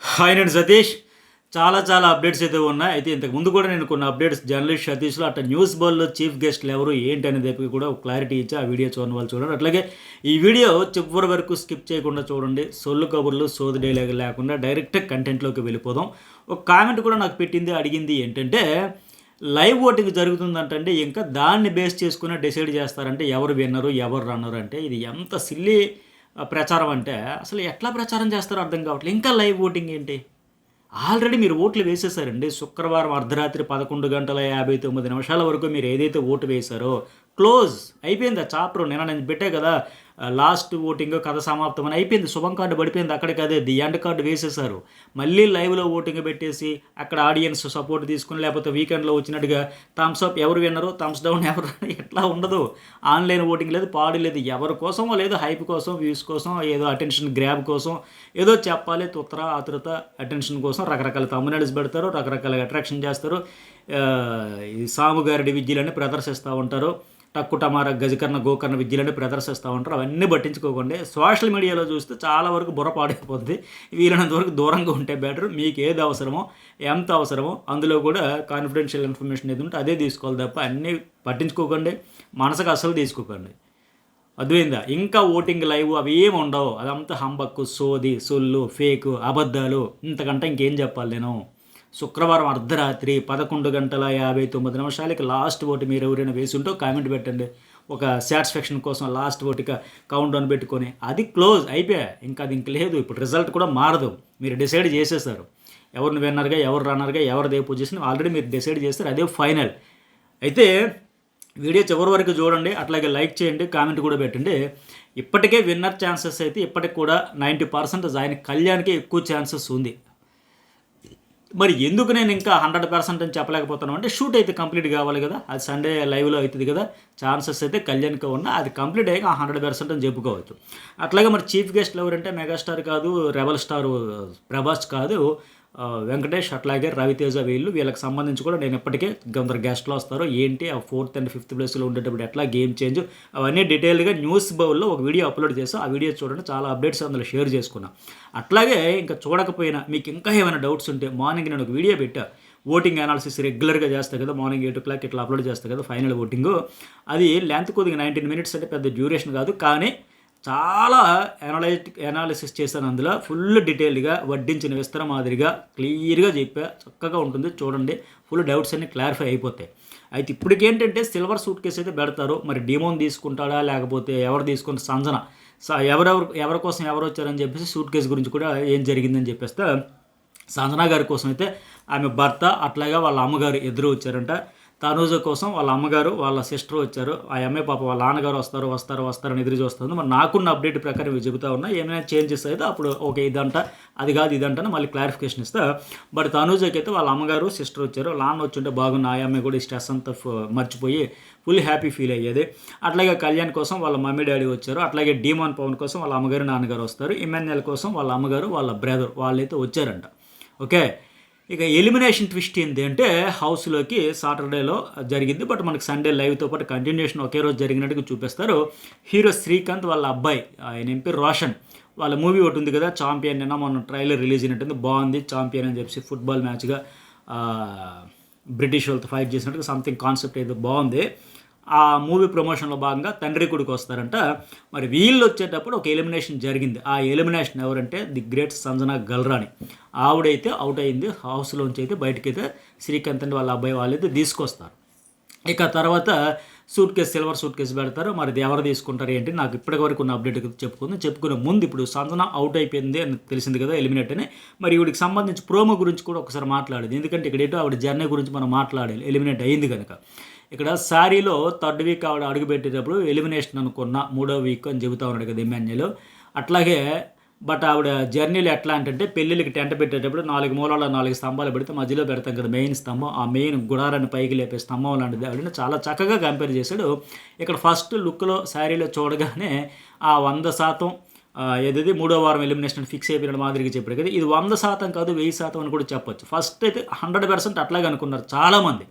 Hi నేను సతీష్. చాలా updates అయితే ఉన్నాయి. అయితే ఇంతకుముందు కూడా నేను కొన్ని అప్డేట్స్ జర్నలిస్ట్ సతీష్‌లో అట్లా న్యూస్ బోర్డ్‌లో చీఫ్ గెస్ట్‌లు ఎవరు, ఏంటి అనేది కూడా ఒక క్లారిటీ ఇచ్చి ఆ వీడియో చూడని వాళ్ళు చూడండి. అట్లాగే ఈ వీడియో చివరి వరకు స్కిప్ చేయకుండా చూడండి. సొల్లు కబుర్లు, సోది డైలాగులు లేకుండా డైరెక్ట్ కంటెంట్‌లోకి వెళ్ళిపోదాం. ఒక కామెంట్ కూడా నాకు పెట్టింది, అడిగింది ఏంటంటే, లైవ్ ఓటింగ్ జరుగుతుందంటండి. ఇంకా దాన్ని బేస్ చేసుకుని డిసైడ్ చేస్తారంటే ఎవరు విన్నరు, ఎవరు రన్నరు అంటే ఇది ఎంత సిల్లీ ప్రచారం అంటే అసలు ఎట్లా ప్రచారం చేస్తారో అర్థం కావట్లేదు. ఇంకా లైవ్ ఓటింగ్ ఏంటి? ఆల్రెడీ మీరు ఓట్లు వేసేసారండి. శుక్రవారం అర్ధరాత్రి 11:59 వరకు మీరు ఏదైతే ఓటు వేశారో క్లోజ్ అయిపోయింది. ఆ చాప్టర్ నిన్న నేను పెట్టే కదా, లాస్ట్ ఓటింగ్ కథ సమాప్తం అని అయిపోయింది. శుభం కార్డు పడిపోయింది అక్కడికి. అదే ది ఎండ్ కార్డు వేసేసారు. మళ్ళీ లైవ్లో ఓటింగ్ పెట్టేసి అక్కడ ఆడియన్స్ సపోర్ట్ తీసుకుని, లేకపోతే వీకెండ్లో వచ్చినట్టుగా థమ్స్ అప్ ఎవరు విన్నరు, థమ్స్ డౌన్ ఎవరు ఎట్లా ఉండదు. ఆన్లైన్ ఓటింగ్ లేదు, పాడు లేదు. ఎవరి కోసమో లేదు, హైప్ కోసం, వ్యూస్ కోసం, ఏదో అటెన్షన్ గ్రాబ్ కోసం ఏదో చెప్పాలి, తుత్ర ఆతృత అటెన్షన్ కోసం రకరకాల తమ్మునెల్స్ పెడతారు, రకరకాల అట్రాక్షన్ చేస్తారు. ఈ సాముగారి విద్యలని ప్రదర్శిస్తూ ఉంటారు. టక్కు టమార గజకర్ణ గోకర్ణ విద్యలని ప్రదర్శిస్తూ ఉంటారు. అవన్నీ పట్టించుకోకండి. సోషల్ మీడియాలో చూస్తే చాలా వరకు బుర్ర పాడైపోద్ది. వీలైనంత వరకు దూరంగా ఉంటే బెటర్. మీకు ఏది అవసరమో, ఎంత అవసరమో అందులో కూడా కాన్ఫిడెన్షియల్ ఇన్ఫర్మేషన్ ఏది ఉంటే అదే తీసుకోవాలి తప్ప అన్నీ పట్టించుకోకండి. మనసుకు అస్సలు తీసుకోకండి. అర్థమైందా? ఇంకా ఓటింగ్ లైవ్ అవి ఏమి ఉండవు. అదంతా హంబక్కు, సోది, సొల్లు, ఫేకు, అబద్ధాలు. ఇంతకంటే ఇంకేం చెప్పాలి నేను? శుక్రవారం అర్ధరాత్రి 11:59 లాస్ట్ ఓటు మీరు ఎవరైనా వేసి ఉంటో కామెంట్ పెట్టండి. ఒక సాటిస్ఫాక్షన్ కోసం లాస్ట్ ఓటుగా కౌంట్ డౌన్ పెట్టుకొని అది క్లోజ్ అయిపోయా. ఇంకా అది ఇంక లేదు. ఇప్పుడు రిజల్ట్ కూడా మారదు. మీరు డిసైడ్ చేసేసారు. ఎవరిని విన్నర్గా, ఎవరు రన్నర్గా, ఎవరిది ఏ పొజిషన్ ఆల్రెడీ మీరు డిసైడ్ చేస్తారు. అదే ఫైనల్. అయితే వీడియో చివరి వరకు చూడండి. అట్లాగే లైక్ చేయండి, కామెంట్ కూడా పెట్టండి. ఇప్పటికే విన్నర్ ఛాన్సెస్ అయితే ఇప్పటికి కూడా 90% ఆయన కళ్యాణ్కి ఎక్కువ ఛాన్సెస్ ఉంది. మరి ఎందుకు నేను ఇంకా 100% అని చెప్పలేకపోతున్నాను అంటే, షూట్ అయితే కంప్లీట్ కావాలి కదా. అది సండే లైవ్లో అవుతుంది కదా. ఛాన్సెస్ అయితే కళ్యాణ్కి ఉన్నా అది కంప్లీట్ అయ్యాక 100% అని చెప్పుకోవచ్చు. అట్లాగే మరి చీఫ్ గెస్ట్లు ఎవరంటే మెగాస్టార్ కాదు, రెబల్ స్టార్ ప్రభాస్ కాదు, వెంకటేష్, అట్లాగే రవితేజ, వీళ్ళకి సంబంధించి కూడా నేను ఇప్పటికే కొందరు గెస్ట్లు వస్తారు. ఏంటి ఆ 4th and 5th ప్లేస్లో ఉండేటప్పుడు ఎట్లా గేమ్ చేంజ్ అవన్నీ డీటెయిల్గా న్యూస్ బౌల్లో ఒక వీడియో అప్లోడ్ చేస్తాం. ఆ వీడియో చూడండి, చాలా అప్డేట్స్ అందులో షేర్ చేసుకున్నాం. అట్లాగే ఇంకా చూడకపోయినా మీకు ఇంకా ఏమైనా డౌట్స్ ఉంటే మార్నింగ్ నేను ఒక వీడియో పెట్టా. ఓటింగ్ అనాలిసిస్ రెగ్యులర్గా చేస్తాను కదా, మార్నింగ్ 8 o'clock ఇట్లా అప్లోడ్ చేస్తాను కదా ఫైనల్ ఓటింగ్. అది లెంత్ కొద్దిగా 19 minutes అంటే పెద్ద డ్యూరేషన్ కాదు, కానీ చాలా అనాలిసిస్ చేశాను. అందులో ఫుల్ డీటెయిల్డ్గా వడ్డించిన విస్తర మాదిరిగా క్లియర్గా చెప్పా. చక్కగా ఉంటుంది చూడండి. ఫుల్ డౌట్స్ అన్నీ క్లారిఫై అయిపోతాయి. అయితే ఇప్పటికేంటంటే సిల్వర్ సూట్ కేసు అయితే పెడతారు. మరి డీమోన్ తీసుకుంటాడా, లేకపోతే ఎవరు తీసుకుంటే సంజన ఎవరి కోసం ఎవరు వచ్చారని చెప్పేసి సూట్ కేసు గురించి కూడా ఏం జరిగిందని చెప్పేస్తే, సంజన గారి కోసం అయితే ఆమె భర్త అట్లాగే వాళ్ళ అమ్మగారు ఇద్దరు వచ్చారంట. తనూజ కోసం వాళ్ళ అమ్మగారు, వాళ్ళ సిస్టర్ వచ్చారు. ఆ అమ్మాయి పాప వాళ్ళ నాన్నగారు వస్తారని ఎదురు చూస్తుంది. మరి నాకున్న అప్డేట్ ప్రకారం ఇవి చెబుతా ఉన్నా. ఏమైనా చేంజెస్ అయితే అప్పుడు ఓకే ఇదంట, అది కాదు ఇదంట మళ్ళీ క్లారిఫికేషన్ ఇస్తా. బట్ తనూజకి అయితే వాళ్ళ అమ్మగారు, సిస్టర్ వచ్చారు. నాన్న వచ్చుంటే బాగున్న, ఆ అమ్మాయి కూడా స్ట్రెస్ అంతా మర్చిపోయి ఫుల్ హ్యాపీ ఫీల్ అయ్యేది. అట్లాగే కళ్యాణ్ కోసం వాళ్ళ మమ్మీ డాడీ వచ్చారు. అట్లాగే డీమాన్ పవన్ కోసం వాళ్ళ అమ్మగారు, నాన్నగారు వస్తారు. ఇమాన్యుయల్ కోసం వాళ్ళ అమ్మగారు, వాళ్ళ బ్రదర్ వాళ్ళైతే వచ్చారంట. ఓకే. ఇక ఎలిమినేషన్ ట్విస్ట్ ఏంటి అంటే, హౌస్లోకి సాటర్డేలో జరిగింది. బట్ మనకి సండే లైవ్తో పాటు కంటిన్యూషన్ ఒకే రోజు జరిగినట్టుగా చూపిస్తారు. హీరో శ్రీకాంత్ వాళ్ళ అబ్బాయి, ఆయన పేరు రోషన్, వాళ్ళ మూవీ ఒకటి ఉంది కదా ఛాంపియన్, నిన్న మొన్న ట్రైలర్ రిలీజ్ అయినట్టుంది. బాగుంది. ఛాంపియన్ అని చెప్పి ఫుట్బాల్ మ్యాచ్గా బ్రిటిష్ వాళ్ళతో ఫైట్ చేసినట్టుగా సంథింగ్ కాన్సెప్ట్ ఏదో బాగుంది. ఆ మూవీ ప్రమోషన్లో భాగంగా తండ్రి కొడుకు వస్తారంట. మరి వీళ్ళు వచ్చేటప్పుడు ఒక ఎలిమినేషన్ జరిగింది. ఆ ఎలిమినేషన్ ఎవరంటే ది గ్రేట్ సంజన గల్రాని. ఆవిడైతే అవుట్ అయింది. హౌస్లోంచి అయితే బయటకైతే శ్రీకాంత్ అండ్ వాళ్ళ అబ్బాయి వాళ్ళైతే తీసుకొస్తారు. ఇక తర్వాత సిల్వర్ సూట్ కేసు పెడతారు. మరి ఇది ఎవరు తీసుకుంటారు ఏంటి, నాకు ఇప్పటి వరకు ఉన్న అప్డేట్ చెప్పుకునే ముందు ఇప్పుడు సంజన అవుట్ అయిపోయింది అని తెలిసింది కదా, ఎలిమినేట్ అని. మరి వీడికి సంబంధించి ప్రోమో గురించి కూడా ఒకసారి మాట్లాడేది. ఎందుకంటే ఇక్కడ ఏంటో ఆవిడ జర్నీ గురించి మనం మాట్లాడాలి, ఎలిమినేట్ అయింది కనుక. ఇక్కడ శారీలో 3rd week ఆవిడ అడుగుపెట్టేటప్పుడు ఎలిమినేషన్ అనుకున్న 3వ వీక్ అని చెబుతా ఉన్నాడు కదా ఇమాన్యుయల్. అట్లాగే బట్ ఆవిడ జర్నీలో ఎట్లా అంటే, పెళ్ళిళ్ళకి టెంట్ పెట్టేటప్పుడు 4 మూలాల 4 స్తంభాలు పెడితే మధ్యలో పెడతాం కదా మెయిన్ స్తంభం, ఆ మెయిన్ గుడారాన్ని పైకి లేపే స్తంభం లాంటిది ఆవిడని చాలా చక్కగా కంపేర్ చేశాడు. ఇక్కడ ఫస్ట్ లుక్లో శారీలో చూడగానే ఆ 100% ఏదైతే 3వ వారం ఎలిమినేషన్ ఫిక్స్ అయిపోయిన మాదిరిగా చెప్పాడు కదా, ఇది 100% కాదు 1000% అని కూడా చెప్పొచ్చు. ఫస్ట్ అయితే 100% అట్లాగే అనుకున్నారు చాలామంది.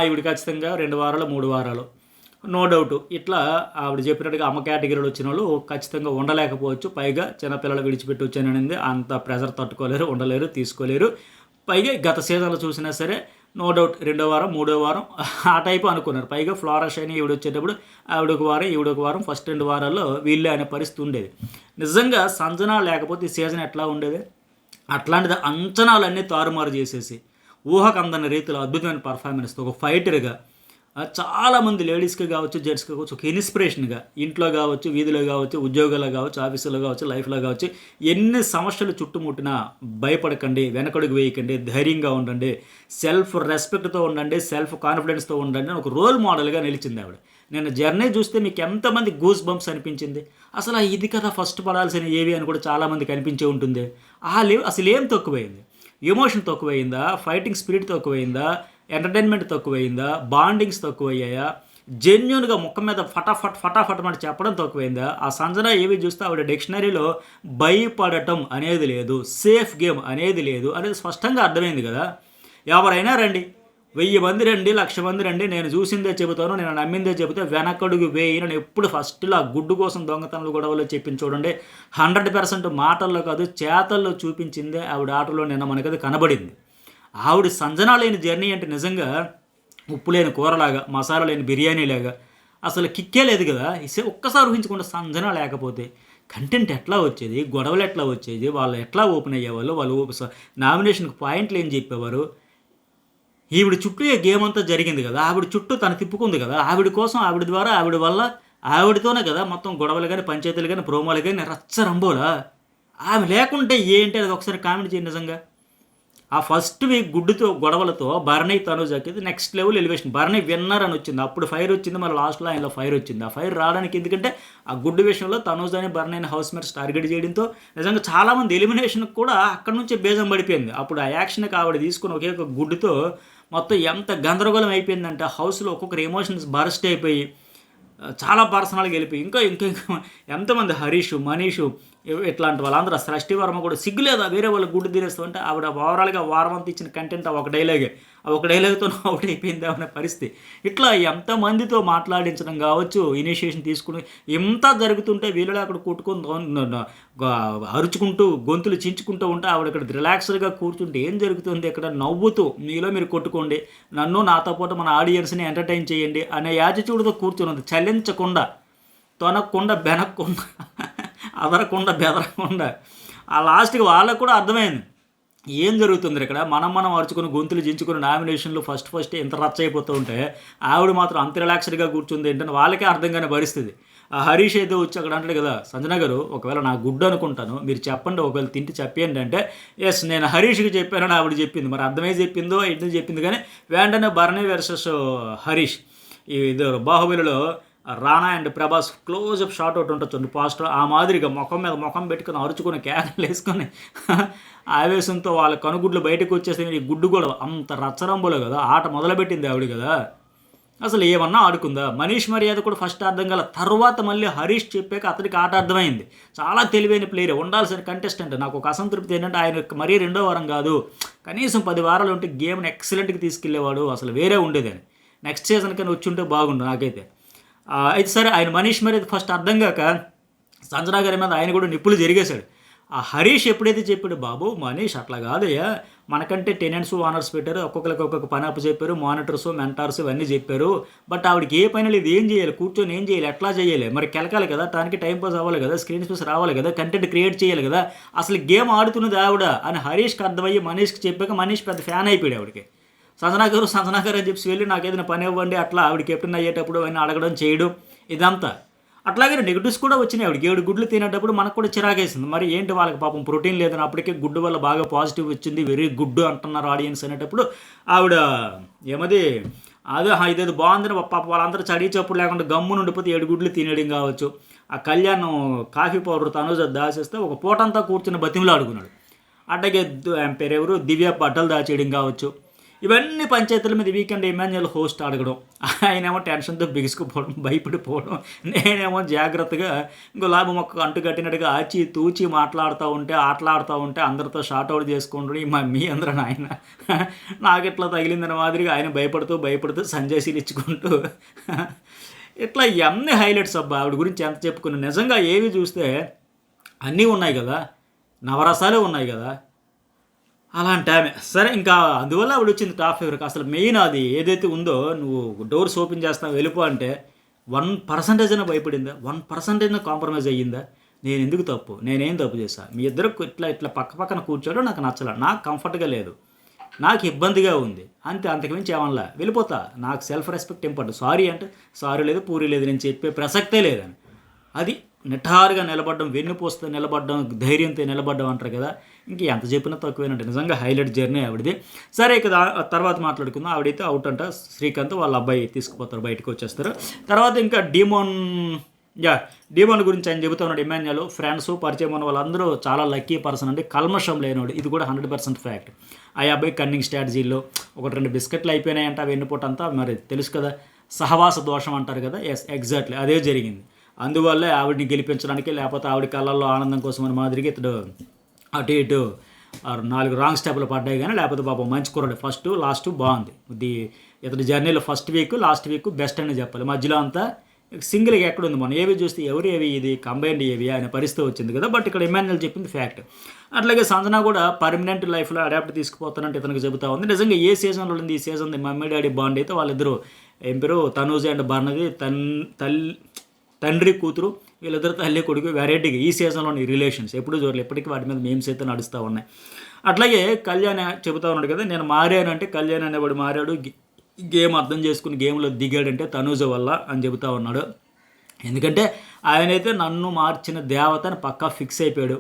ఇవిడు ఖచ్చితంగా 2 వారాలు 3 వారాలు నో డౌట్ ఇట్లా ఆవిడ చెప్పినట్టుగా అమ్మ కేటగిరీలో వచ్చిన వాళ్ళు ఖచ్చితంగా ఉండలేకపోవచ్చు. పైగా చిన్నపిల్లలు విడిచిపెట్టి వచ్చాననింది. అంత ప్రెజర్ తట్టుకోలేరు, ఉండలేరు, తీసుకోలేరు. పైగా గత సీజన్లో చూసినా సరే నో డౌట్ రెండో వారం, మూడో వారం ఆ టైపు అనుకున్నారు. పైగా ఫ్లోరా షైనీ ఈవిడ వచ్చేటప్పుడు ఆవిడొక వారం, ఈవిడొక వారం, ఫస్ట్ 2 వారాల్లో వీళ్ళే అనే పరిస్థితి ఉండేది. నిజంగా సంజన లేకపోతే ఈ సీజన్ ఎట్లా ఉండేది? అట్లాంటిది అంచనాలన్నీ తారుమారు చేసేసి ఊహకు అందని రీతిలో అద్భుతమైన పర్ఫార్మెన్స్తో ఒక ఫైటర్గా చాలామంది లేడీస్కి కావచ్చు, జెంట్స్కి కావచ్చు ఒక ఇన్స్పిరేషన్గా ఇంట్లో కావచ్చు, వీధిలో కావచ్చు, ఉద్యోగాల్లో కావచ్చు, ఆఫీసులో కావచ్చు, లైఫ్లో కావచ్చు ఎన్ని సమస్యలు చుట్టుముట్టినా భయపడకండి, వెనకడుగు వేయకండి, ధైర్యంగా ఉండండి, సెల్ఫ్ రెస్పెక్ట్తో ఉండండి, సెల్ఫ్ కాన్ఫిడెన్స్తో ఉండండి అని ఒక రోల్ మోడల్గా నిలిచింది ఆవిడ. నేను జర్నీ చూస్తే మీకు ఎంతమంది గూస్ బంప్స్ అనిపించింది. అసలు ఇది కదా ఫస్ట్ పడాల్సిన ఏవి అని కూడా చాలామందికి అనిపించే ఉంటుంది. అసలు ఏం తక్కువైంది? ఎమోషన్ తక్కువైందా? ఫైటింగ్ స్పిరిట్ తక్కువైందా? ఎంటర్టైన్మెంట్ తక్కువైందా? బాండింగ్స్ తక్కువయ్యాయా? జెన్యున్గా ముఖం మీద ఫటాఫట్ అని చెప్పడం తక్కువైందా? ఆ సంజన ఏవి చూస్తే ఆవిడ డిక్షనరీలో భయపడటం అనేది లేదు, సేఫ్ గేమ్ అనేది లేదు అనేది స్పష్టంగా అర్థమైంది కదా. ఎవరైనా రండి, 1000 మంది రండి, 1,00,000 మంది రండి, నేను చూసిందే చెబుతాను, నేను నమ్మిందే చెబితే వెనకడుగు వేయి అని ఎప్పుడు ఫస్ట్లో ఆ గుడ్డు కోసం దొంగతనాలు గొడవలో చెప్పింది చూడండి. 100% మాటల్లో కాదు చేతల్లో చూపించిందే ఆవిడ ఆటలో నిన్న మనకది కనబడింది. ఆవిడ సంజన లేని జర్నీ అంటే నిజంగా ఉప్పు లేని కూరలాగా, మసాలా లేని బిర్యానీలాగా అసలు కిక్కే లేదు కదా. ఒక్కసారి ఊహించకుండా సంజన లేకపోతే కంటెంట్ ఎట్లా వచ్చేది, గొడవలు ఎట్లా వచ్చేది, వాళ్ళు ఎట్లా ఓపెన్ అయ్యేవాళ్ళు, వాళ్ళు నామినేషన్కి పాయింట్లు ఏం చెప్పేవారు. ఈవిడ చుట్టూ ఏ గేమ్ అంతా జరిగింది కదా, ఆవిడ చుట్టూ తను తిప్పుకుంది కదా, ఆవిడ కోసం, ఆవిడ ద్వారా, ఆవిడ వల్ల, ఆవిడతోనే కదా మొత్తం గొడవలు కానీ, పంచాయతీలు కానీ, ప్రోమోలు కానీ రచ్చరంబోలా. ఆమె లేకుంటే ఏంటి అది ఒకసారి కామెంట్ చేయండి. నిజంగా ఆ ఫస్ట్ వీక్ గుడ్డుతో గొడవలతో భరణి తనుజకి next level elevation. Bharani winner అని వచ్చింది, అప్పుడు ఫైర్ వచ్చింది, మరి లాస్ట్లో ఆయనలో ఫైర్ వచ్చింది. ఆ ఫైర్ రావడానికి ఎందుకంటే ఆ గుడ్డు విషయంలో తనుజ్ అని భరణి హౌస్ మేట్స్ టార్గెట్ చేయడంతో నిజంగా చాలామంది ఎలిమినేషన్కి కూడా అక్కడ నుంచే బేజం పడిపోయింది. అప్పుడు ఆ యాక్షన్కి ఆవిడ తీసుకుని ఒకే ఒక గుడ్డుతో మొత్తం ఎంత గందరగోళం అయిపోయిందంటే హౌస్లో ఒక్కొక్కరు ఎమోషన్స్ బరస్ట్ అయిపోయి చాలా పర్సనల్గా వెళ్ళిపోయి ఇంకా ఇంకా ఇంకా ఎంతమంది హరీష్, మనీషు ఇట్లాంటి వాళ్ళందరూ, సృష్టి వర్మ కూడా సిగ్గులేదా వేరే వాళ్ళు గుడ్డు తినేస్తూ ఉంటే ఆవిడ ఓవరాల్గా వారం అంతా ఇచ్చిన కంటెంట్ ఆ ఒక డైలాగే, ఆ ఒక డైలాగ్తో అవుట్ అయిపోయింది అనే పరిస్థితి. ఇట్లా ఎంతమందితో మాట్లాడించడం కావచ్చు, ఇనిషియేషన్ తీసుకుని ఎంత జరుగుతుంటే వీళ్ళు అక్కడ కొట్టుకుని అరుచుకుంటూ గొంతులు చించుకుంటూ ఉంటే ఆవిడ ఇక్కడ రిలాక్స్డ్గా కూర్చుంటే ఏం జరుగుతుంది ఇక్కడ నవ్వుతూ మీలో మీరు కొట్టుకోండి, నన్ను నాతో పాటు మన ఆడియన్స్ని ఎంటర్టైన్ చేయండి అనే యాటిట్యూడ్తో కూర్చున్నది. చలించకుండా, తొనకుండా, బెనక్కుండా, అదరకుండా, బెదరకుండా. ఆ లాస్ట్కి వాళ్ళకు కూడా అర్థమైంది ఏం జరుగుతుంది ఇక్కడ. మనం అరుచుకుని గొంతులు చించుకుని నామినేషన్లు ఫస్ట్ ఇంత రచ్చ అయిపోతూ ఉంటే ఆవిడ మాత్రం అంత రిలాక్స్డ్గా కూర్చుంది ఏంటని వాళ్ళకే అర్థం కాని పరిస్థితి. ఆ హరీష్ అయితే వచ్చి అక్కడ అంటాడు కదా, సంజన గారు ఒకవేళ నా గుడ్డు అనుకుంటాను, మీరు చెప్పండి, ఒకవేళ తింటి చెప్పండి అంటే ఎస్ నేను హరీష్కి చెప్పానని ఆవిడ చెప్పింది. మరి అర్థమై చెప్పిందో ఎందుకు చెప్పింది కానీ వెంటనే భరణి వర్సెస్ హరీష్ ఇది బాహుబలిలో Rana and Prabhas close up shot out ఉంటుంది పాస్టర్, ఆ మాదిరిగా ముఖం మీద ముఖం పెట్టుకుని అరుచుకుని కేకలు వేసుకొని ఆవేశంతో వాళ్ళ కనుగుడ్లు బయటకు వచ్చేసి ఈ గుడ్డు కూడా అంత రచ్చరంబులో కదా ఆట మొదలుపెట్టింది ఆవిడ కదా. అసలు ఏమన్నా ఆడుకుందా? మనీష్ మర్యాద కూడా ఫస్ట్ అర్థం కాల, తర్వాత మళ్ళీ హరీష్ చెప్పాక అతనికి ఆట అర్థమైంది. చాలా తెలివైన ప్లేయర్, ఉండాల్సిన కంటెస్టెంట్. నాకు ఒక అసంతృప్తి ఏంటంటే ఆయన మరీ 2వ వారం కాదు, కనీసం 10 వారాలు ఉంటే గేమ్ని ఎక్సలెంట్గా తీసుకెళ్లేవాడు, అసలు వేరే ఉండేదని. నెక్స్ట్ సీజన్ కానీ వచ్చి ఉంటే బాగుండు నాకైతే. అయితే సరే ఆయన మనీష్ మర్యాద ఫస్ట్ అర్థం కాక సంజన గారి మీద ఆయన కూడా నిప్పులు జరిగేశాడు. ఆ హరీష్ ఎప్పుడైతే చెప్పాడు, బాబు మనీష్ అట్లా కాదయ్యా, మనకంటే టెనెంట్స్, ఓనర్స్ పెట్టారు, ఒక్కొక్కరికి ఒక్కొక్క పని అప్పు చెప్పారు, మానిటర్స్, మెంటార్స్ ఇవన్నీ చెప్పారు, బట్ ఆవిడకి ఏ పని లేదు, ఏం చేయాలి, కూర్చొని ఏం చేయాలి, ఎట్లా చేయాలి, మరి కెలకాలి కదా, దానికి టైం పాస్ అవ్వాలి కదా, స్క్రీన్ స్పేస్ రావాలి కదా, కంటెంట్ క్రియేట్ చేయాలి కదా, అసలు గేమ్ ఆడుతున్నది ఆవిడ అని హరీష్కి అర్థమయ్యి మనీష్కి చెప్పాక మనీష్ పెద్ద ఫ్యాన్ అయిపోయాడు ఆవిడకి. సంజన గారు అని చెప్పి వెళ్ళి నాకు ఏదైనా పని ఇవ్వండి అట్లా ఆవిడ కెప్టెన్ అయ్యేటప్పుడు అవన్నీ అడగడం చేయడం ఇదంతా. అట్లాగే నెగిటివ్స్ కూడా వచ్చినాయి. ఆవిడకి 7 గుడ్లు తినేటప్పుడు మనకు కూడా చిరాకేసింది. మరి ఏంటి వాళ్ళకి పాపం ప్రోటీన్ లేదని అప్పటికే గుడ్డు వల్ల బాగా పాజిటివ్ వచ్చింది, వెరీ గుడ్ అంటున్నారు ఆడియన్స్ అనేటప్పుడు ఆవిడ ఏమది అదే ఇదేదో బాగుందని పాప వాళ్ళందరూ చడి చప్పుడు లేకుండా గమ్మున ఉండిపోతే 7 గుడ్లు తినేయడం కావచ్చు. ఆ కళ్యాణం కాఫీ పౌడర్ తనుజ దాచేస్తే ఒక పూటంతా కూర్చుని బతిమలు ఆడుకున్నాడు. అట్లాగే పేరెవరు దివ్య బట్టలు దాచేయడం కావచ్చు. ఇవన్నీ పంచాయతీల మీద వీకెండ్ ఇమాన్యుయల్ హోస్ట్ అడగడం, ఆయనేమో టెన్షన్తో బిగుసుకుపోవడం, భయపడిపోవడం, నేనేమో జాగ్రత్తగా గులాబీ మొక్క అంటు కట్టినట్టుగా ఆచి తూచి మాట్లాడుతూ ఉంటే ఆటలాడుతూ ఉంటే అందరితో షార్ట్అవుట్ చేసుకుంటాడు. మీ అందరూ ఆయన నాకు ఇట్లా తగిలిందని మాదిరిగా ఆయన భయపడుతూ సంజయ్ సీల్ ఇచ్చుకుంటూ ఇట్లా ఇవన్నీ హైలైట్స్ అబ్బా. ఆవిడ గురించి ఎంత చెప్పుకున్నా నిజంగా ఏవి చూస్తే అన్నీ ఉన్నాయి కదా, నవరసాలే ఉన్నాయి కదా అలాంటి ఆమె. సరే ఇంకా అందువల్ల ఆవిడ వచ్చింది టాప్ ఫేవర్కి. అసలు మెయిన్ అది ఏదైతే ఉందో, నువ్వు డోర్స్ ఓపెన్ చేస్తావు వెళ్ళిపో అంటే 1% అయినా భయపడిందా? 1% అయినా కాంప్రమైజ్ అయ్యిందా? నేను ఎందుకు తప్పు, నేనేం తప్పు చేశా? మీ ఇద్దరు ఇట్లా ఇట్లా పక్క పక్కన కూర్చోవడం నాకు నచ్చలే, నాకు కంఫర్ట్గా లేదు, నాకు ఇబ్బందిగా ఉంది అంతే, అంతకుమించి ఏమన్నా వెళ్ళిపోతా. నాకు సెల్ఫ్ రెస్పెక్ట్ ఇంపార్టెంట్. సారీ అంటే సారీ లేదు, పూరి లేదు, నేను చెప్పే ప్రసక్తే లేదని. అది నిఠారుగా నిలబడడం, వెన్నుపోస్తే నిలబడడం, ధైర్యంతో నిలబడడం అంటారు కదా. ఇంక ఎంత చెప్పినా తక్కువేనంటే నిజంగా హైలైట్ జర్నీ ఆవిడది. సరే ఇక తర్వాత మాట్లాడుకుందాం. ఆవిడైతే అవుట్ అంట, శ్రీకాంత్ వాళ్ళ అబ్బాయి తీసుకుపోతారు, బయటకు వచ్చేస్తారు. తర్వాత ఇంకా డీమోన్ గురించి ఆయన చెబుతా ఉన్నాడు. ఇమాన్యుయల్ ఫ్రెండ్స్ పరిచయం ఉన్న వాళ్ళందరూ చాలా లక్కీ పర్సన్ అండి, కల్మషం లేనివాడు. ఇది కూడా 100% ఫ్యాక్ట్. ఆ అబ్బాయి కన్నింగ్ స్ట్రాటజీలో 1-2 బిస్కెట్లు అయిపోయినాయంట, వెన్నుపోటంతా మరి తెలుసు కదా, సహవాస దోషం అంటారు కదా. ఎస్, ఎగ్జాక్ట్లీ అదే జరిగింది. అందువల్లే ఆవిడని గెలిపించడానికి, లేకపోతే ఆవిడ కళ్ళల్లో ఆనందం కోసం అని మాదిరిగా ఇతడు అటు ఇటు 4 రాంగ్ స్టెప్లు పడ్డాయి. కానీ లేకపోతే పాపం మంచి కుర్రాడు, ఫస్ట్ లాస్ట్ బాగుంది. ఇతడి జర్నీలో first week last week best అని చెప్పాలి. మధ్యలో అంతా సింగిల్గా ఎక్కడుంది, మనం ఏవి చూస్తే ఎవరు ఏవి, ఇది కంబైన్డ్ ఏవి అనే పరిస్థితి వచ్చింది కదా. బట్ ఇక్కడ ఇమాన్యుయల్ చెప్పింది ఫ్యాక్ట్. అట్లాగే సంజన కూడా పర్మనెంట్ లైఫ్లో అడాప్ట్ తీసుకుపోతానంటే ఇతనికి చెబుతా ఉంది. నిజంగా ఏ సీజన్లో ఉంది ఈ సీజన్ మమ్మీ డాడీ బాండ్ అయితే వాళ్ళిద్దరూ ఏం పేరు తనూజ అండ్ బర్ణది తండ్రి కూతురు, వీళ్ళిద్దరు తల్లి కొడుకు వెరైటీగా ఈ సీజన్లోని రిలేషన్స్ ఎప్పుడు చూడలేదు. ఎప్పటికీ వాటి మీద మేమ్స్ అయితే నడుస్తూ ఉన్నాయి. అట్లాగే కళ్యాణ్ చెబుతా ఉన్నాడు కదా, నేను మారానంటే కళ్యాణ్ అనేవాడు మారాడు, గేమ్ అర్థం చేసుకుని గేమ్లో దిగాడంటే తనూజ వల్ల అని చెబుతా ఉన్నాడు. ఎందుకంటే ఆయనైతే నన్ను మార్చిన దేవత అని పక్కా ఫిక్స్ అయిపోయాడు.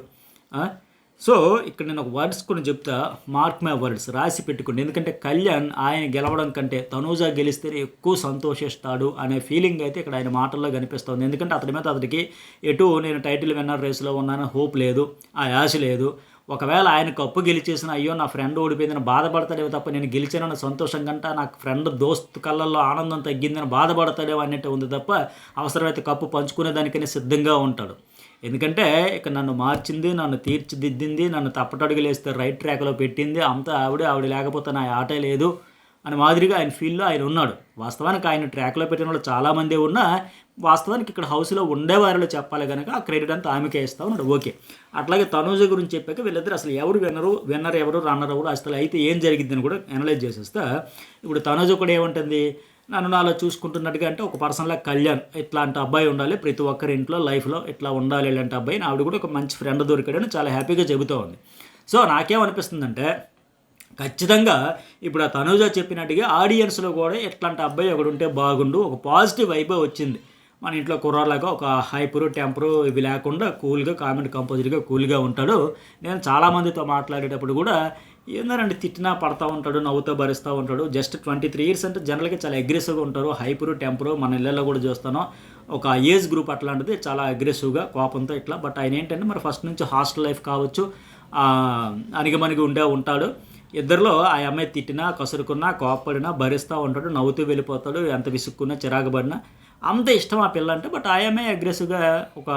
సో ఇక్కడ నేను ఒక వర్డ్స్ కూడా చెప్తా, మార్క్ మై వర్డ్స్, రాసి పెట్టుకోండి. ఎందుకంటే కళ్యాణ్ ఆయన గెలవడం కంటే తనూజ గెలిస్తేనే ఎక్కువ సంతోషిస్తాడు అనే ఫీలింగ్ అయితే ఇక్కడ ఆయన మాటల్లో కనిపిస్తుంది. ఎందుకంటే అతడి మీద అతడికి ఎటు నేను టైటిల్ విన్నర్ రేసులో ఉన్నాను హోప్ లేదు, ఆ ఆశ లేదు. ఒకవేళ ఆయన కప్పు గెలిచేసిన అయ్యో నా ఫ్రెండ్ ఓడిపోయిందని బాధపడతాడేమో తప్ప నేను గెలిచానన్న సంతోషం కంటే నాకు ఫ్రెండ్ దోస్త్ కళ్ళల్లో ఆనందం తగ్గిందని బాధపడతాడేమో అన్నట్టు ఉంది తప్ప అవసరమైతే కప్పు పంచుకునే దానికనే సిద్ధంగా ఉంటాడు. ఎందుకంటే ఇక నన్ను మార్చింది, నన్ను తీర్చిదిద్దింది, నన్ను తప్పటడుగులు వేస్తే రైట్ ట్రాక్లో పెట్టింది అంతా ఆవిడ లేకపోతే నా ఆటే లేదు అని మాదిరిగా ఆయన ఫీల్డ్లో ఆయన ఉన్నాడు. వాస్తవానికి ఆయన ట్రాక్లో పెట్టిన వాళ్ళు చాలామంది ఉన్నా వాస్తవానికి ఇక్కడ హౌస్లో ఉండేవారిలో చెప్పాలి కనుక ఆ క్రెడిట్ అంతా ఆమెకే ఇస్తా ఉన్నాడు. ఓకే. అట్లాగే తనూజ గురించి చెప్పాక వీళ్ళిద్దరు అసలు ఎవరు విన్నర్ ఎవరు రన్నర్ ఎవరు అసలు అయితే ఏం జరిగిద్దని కూడా అనలైజ్ చేసేస్తా. ఇప్పుడు తనూజ కూడా ఏముంటుంది, నన్ను నాలో చూసుకుంటున్నట్టుగా అంటే ఒక పర్సన్లా కళ్యాణ్ ఇట్లాంటి అబ్బాయి ఉండాలి, ప్రతి ఒక్కరి ఇంట్లో లైఫ్లో ఇట్లా ఉండాలి ఇలాంటి అబ్బాయి, ఆవిడ కూడా ఒక మంచి ఫ్రెండ్ దొరికాడని చాలా హ్యాపీగా చెబుతూ ఉంది. సో నాకేమనిపిస్తుందంటే ఖచ్చితంగా ఇప్పుడు ఆ తనూజ చెప్పినట్టుగా ఆడియన్స్లో కూడా ఇట్లాంటి అబ్బాయి ఒకడు ఉంటే బాగుండు, ఒక పాజిటివ్ వైబే వచ్చింది. మన ఇంట్లో కుర్రాలాగా ఒక హైపరు టెంపరు ఇవి లేకుండా కూల్గా కామెంట్ కంపోజర్గా కూల్గా ఉంటాడు. నేను చాలామందితో మాట్లాడేటప్పుడు కూడా ఏందనండి తిట్టినా పడతా ఉంటాడు, నవ్వుతూ భరిస్తూ ఉంటాడు. జస్ట్ 23 ఇయర్స్ అంటే జనరల్గా చాలా అగ్రెసివ్గా ఉంటారు, హైపరు టెంపరు మన ఇళ్ళల్లో కూడా చూస్తాను. ఒక ఏజ్ గ్రూప్ అట్లాంటిది చాలా అగ్రెసివ్గా కోపంతో ఇట్లా. బట్ ఆయన ఏంటంటే మరి ఫస్ట్ నుంచి హాస్టల్ లైఫ్ కావచ్చు అణిగమణిగి ఉంటాడు. ఇద్దరిలో ఆ అమ్మాయి తిట్టినా కసురుకున్నా కోపడినా భరిస్తూ ఉంటాడు, నవ్వుతూ వెళ్ళిపోతాడు. ఎంత విసుక్కున్నా చిరాకుపడినా అంత ఇష్టం ఆ పిల్ల అంటే. బట్ ఆ అమ్మాయి అగ్రెసివ్గా ఒక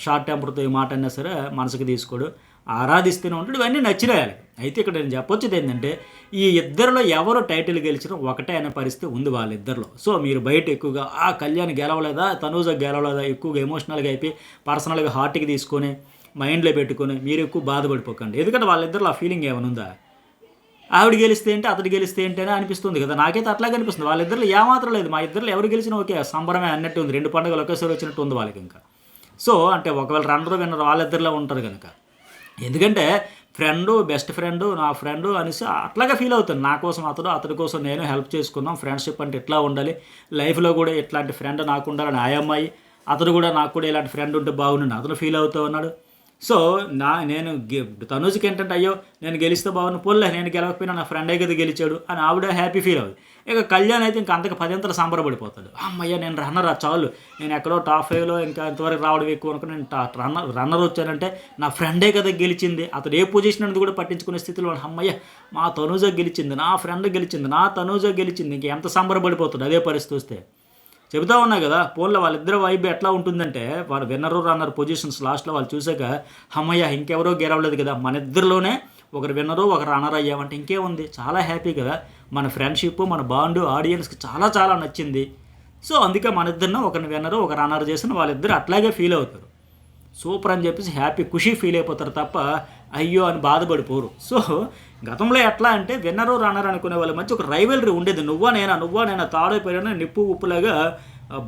షార్ట్ టెంపర్తో ఈ మాట అయినా సరే మనసుకు తీసుకోడు, ఆరాధిస్తూనే ఉంటాడు. ఇవన్నీ నచ్చినాయి. అయితే ఇక్కడ నేను చెప్పొచ్చేది ఏంటంటే ఈ ఇద్దరిలో ఎవరు టైటిల్ గెలిచినా ఒకటే అనే పరిస్థితి ఉంది వాళ్ళిద్దరిలో. సో మీరు బయట ఎక్కువగా ఆ కళ్యాణ్ గెలవలేదా తనూజ గెలవలేదా ఎక్కువగా ఎమోషనల్గా అయిపోయి పర్సనల్గా హార్ట్కి తీసుకొని మైండ్లో పెట్టుకొని మీరు ఎక్కువ బాధపడిపోకండి. ఎందుకంటే వాళ్ళిద్దరిలో ఆ ఫీలింగ్ ఏమైనా ఉందా, ఆవిడ గెలిస్తే ఏంటి అతడు గెలిస్తే ఏంటి అని అనిపిస్తుంది కదా. నాకైతే అట్లాగే అనిపిస్తుంది. వాళ్ళిద్దరిలో ఏమాత్రం లేదు, మా ఇద్దరిలో ఎవరు గెలిచినా ఓకే సంబరమే అన్నట్టు ఉంది. 2 పండుగలు ఒకేసారి వచ్చినట్టు ఉంది వాళ్ళకి. ఇంకా సో అంటే ఒకవేళ రన్నర్ విన్నర్ వాళ్ళిద్దరిలో ఉంటారు కనుక. ఎందుకంటే ఫ్రెండు బెస్ట్ ఫ్రెండు నా ఫ్రెండు అనేసి అట్లాగే ఫీల్ అవుతాను. నా కోసం అతడి కోసం నేను హెల్ప్ చేసుకున్నాం. ఫ్రెండ్షిప్ అంటే ఎట్లా ఉండాలి, లైఫ్లో కూడా ఇట్లాంటి ఫ్రెండ్ నాకు ఉండాలని ఆ అమ్మాయి, అతడు కూడా నాకు కూడా ఇలాంటి ఫ్రెండ్ ఉంటే బాగుండండి అతను ఫీల్ అవుతూ ఉన్నాడు. సో నేను తనూజకి ఏంటంటే అయ్యో నేను గెలిస్తే బాగున్నా, పోలే నేను గెలవకపోయినా నా ఫ్రెండే కదా గెలిచాడు అని ఆవిడ హ్యాపీ ఫీల్ అవుతుంది. ఇక కళ్యాణ్ అయితే ఇంకా అంతకు 10 సంబరపడిపోతాడు. అమ్మయ్య నేను రన్నర్ చాలు, నేను ఎక్కడో టాప్ 5లో ఇంకా ఇంతవరకు రావడం ఎక్కువ అనుకుని నేను రన్నర్ వచ్చానంటే నా ఫ్రెండే కదా గెలిచింది, అతడు ఏ పొజిషన్ అనేది కూడా పట్టించుకునే స్థితిలో అమ్మయ్య మా తనూజ గెలిచింది, నా ఫ్రెండ్ గెలిచింది, నా తనూజ గెలిచింది, ఇంక ఎంత సంబరపడిపోతాడు అదే పరిస్థితి వస్తే. చెబుతా ఉన్నాయి కదా ఫోన్లో వాళ్ళిద్దరు వైబ్ ఎట్లా ఉంటుందంటే వాళ్ళు విన్నరు రన్నర్ పొజిషన్స్ లాస్ట్లో వాళ్ళు చూసాక అమ్మయ్య ఇంకెవరో గెలవలేదు కదా, మన ఇద్దరిలోనే ఒకరు విన్నరు ఒకరు రన్నర్ అయ్యామంటే ఇంకేముంది, చాలా హ్యాపీ కదా. మన ఫ్రెండ్షిప్ మన బాండు ఆడియన్స్కి చాలా చాలా నచ్చింది. సో అందుకే మన ఇద్దరిని ఒకరిని విన్నరు ఒక రన్నర్ చేసిన వాళ్ళిద్దరు అట్లాగే ఫీల్ అవుతారు. సూపర్ అని చెప్పేసి హ్యాపీ ఖుషి ఫీల్ అయిపోతారు తప్ప అయ్యో అని బాధపడిపోరు. సో గతంలో ఎట్లా అంటే విన్నరు రన్నర్ అనుకునే వాళ్ళ మధ్య ఒక రైవలరీ ఉండేది. నువ్వా నేనా తాడైపోయినా నిప్పు ఉప్పులాగా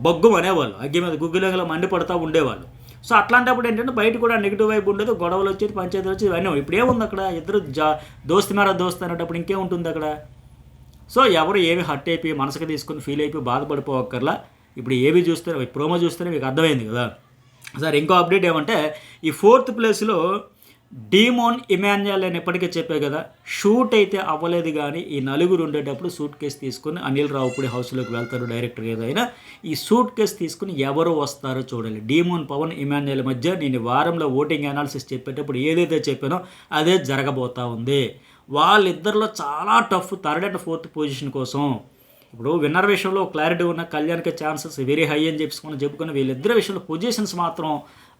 బొగ్గు అనేవాళ్ళు, అగ్గి మీద గుగ్గులాగా మండిపడతా ఉండేవాళ్ళు. సో అట్లాంటప్పుడు ఏంటంటే బయట కూడా నెగిటివ్ వైపు ఉండేది, గొడవలు వచ్చేది, పంచాయతీలు వచ్చేది, ఇవన్నీ. ఇప్పుడు ఏముంది అక్కడ, ఇద్దరు దోస్తు మేర దోస్తు అనేటప్పుడు ఇంకేముంటుంది అక్కడ. సో ఎవరు ఏమి హర్ట్ అయిపోయి మనసుకు తీసుకొని ఫీల్ అయిపోయి బాధపడిపోవక్కర్లా. ఇప్పుడు ఏవి చూస్తే ప్రోమో చూస్తేనే మీకు అర్థమైంది కదా. సార్ ఇంకో అప్డేట్ ఏమంటే ఈ 4th ప్లేస్లో డీమోన్ ఇమాన్యుయల్ అని ఇప్పటికే చెప్పే కదా, షూట్ అయితే అవ్వలేదు కానీ ఈ నలుగురు ఉండేటప్పుడు సూట్ కేసు తీసుకుని అనిల్ రావుపూడి హౌస్లోకి వెళ్తారు డైరెక్టర్ ఏదైనా. ఈ సూట్ కేసు తీసుకుని ఎవరు వస్తారో చూడాలి. డీమోన్ పవన్ ఇమాన్యుయల్ మధ్య నేను వారంలో ఓటింగ్ అనాలిసిస్ చెప్పేటప్పుడు ఏదైతే చెప్పానో అదే జరగబోతా ఉంది. వాళ్ళిద్దరిలో చాలా tough 3rd and 4th position కోసం. ఇప్పుడు విన్నర్ విషయంలో క్లారిటీ ఉన్న కళ్యాణ్కి ఛాన్సెస్ వెరీ హై అని చెప్పుకుని వీళ్ళిద్దరి విషయంలో పొజిషన్స్ మాత్రం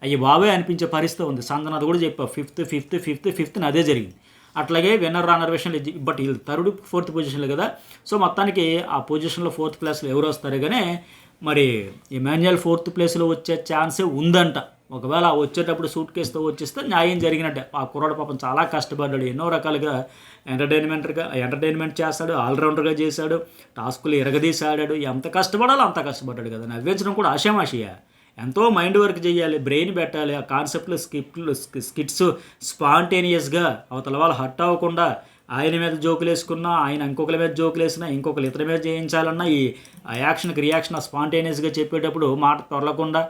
అయ్యి బాబే అనిపించే పరిస్థితి ఉంది. సందన అది కూడా చెప్పా, 5th అదే జరిగింది. అట్లాగే విన్నర్ రన్నర్ విషయంలో బట్ వీళ్ళు 3rd, 4th పొజిషన్లు కదా. సో మొత్తానికి ఆ పొజిషన్లో 4th ప్లేస్లో ఎవరు వస్తారు కానీ మరి ఇమాన్యుయల్ 4th ప్లేస్లో వచ్చే ఛాన్సే ఉందంట. ఒకవేళ వచ్చేటప్పుడు సూట్ కేసుతో వచ్చేస్తే న్యాయం జరిగినట్టే. ఆ కుర్రాడు పాపం చాలా కష్టపడ్డాడు, ఎన్నో రకాలుగా ఎంటర్టైన్మెంట్ చేస్తాడు, ఆల్రౌండర్గా చేశాడు, టాస్కులు ఎరగదీసి ఆడాడు. ఎంత కష్టపడాలో అంత కష్టపడ్డాడు కదా. నవ్వించడం కూడా ఆషామాషియా, ఎంతో మైండ్ వర్క్ చేయాలి, బ్రెయిన్ పెట్టాలి, ఆ కాన్సెప్ట్లు స్కిట్స్ స్పాంటేనియస్గా అవతల వాళ్ళు హర్ట్ అవ్వకుండా ఆయన మీద జోకులు వేసుకున్నా, ఆయన ఇంకొకరి మీద జోకులు వేసినా, ఇంకొకరు ఇతర మీద చేయించాలన్నా ఈ యాక్షన్కి రియాక్షన్ స్పాంటేనియస్గా చెప్పేటప్పుడు మాట తొరలకుండా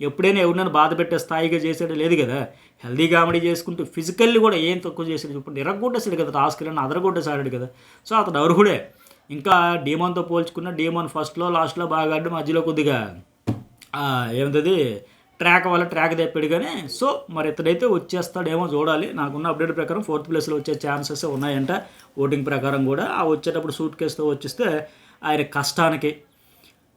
ఎప్పుడైనా ఎవరినైనా బాధ పెట్టే స్థాయిగా చేసాడు లేదు కదా. హెల్దీ కామెడీ చేసుకుంటూ ఫిజికల్లీ కూడా ఏం తక్కువ చేసాడు చెప్పండి. ఎరగొట్టేసాడు కదా, టాస్క్లను అదరగొట్టేసాడు కదా. సో అతడు అర్హుడే. ఇంకా డీమోన్తో పోల్చుకున్న డీమోన్ ఫస్ట్లో లాస్ట్లో బాగా ఆడి మధ్యలో కొద్దిగా ఏముంటుంది ట్రాక్ తెప్పాడు కానీ. సో మరి ఇతడైతే వచ్చేస్తాడేమో చూడాలి. నాకున్న అప్డేట్ ప్రకారం 4th ప్లేస్లో వచ్చే ఛాన్సెస్ ఉన్నాయంట ఓటింగ్ ప్రకారం కూడా. ఆ వచ్చేటప్పుడు సూట్ కేసుతో వచ్చేస్తే ఆయన కష్టానికి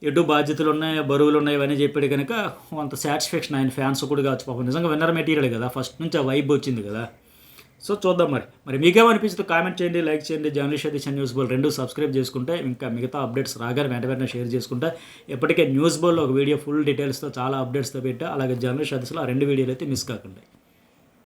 ఎటు బాధ్యతలు ఉన్నాయి, బరువులు ఉన్నాయి, ఇవన్నీ చెప్పాడు కనుక కొంత సాటిస్ఫాక్షన్ ఆయన ఫ్యాన్స్ కూడా కావచ్చు. పాపం నిజంగా విన్నర్ మెటీరియల్ కదా, ఫస్ట్ నుంచి ఆ వైబ్ వచ్చింది కదా. సో చూద్దాం మరి మీకేమనిపిస్తుందో కామెంట్ చేయండి, లైక్ చేయండి. జర్నలిస్ట్ ఎడిషన్ న్యూస్ బోల్ 2 సబ్స్క్రైబ్ చేసుకుంటే ఇంకా మిగతా అప్డేట్స్ రాగానే వెంటనే షేర్ చేసుకుంటా. ఎప్పటికే న్యూస్ బోల్లో ఒక వీడియో ఫుల్ డీటెయిల్స్తో చాలా అప్డేట్స్తో పెట్టా. అలాగే జర్నలిస్ట్ ఎడిషన్లో ఆ 2 వీడియోలు అయితే మిస్ కాకుండా.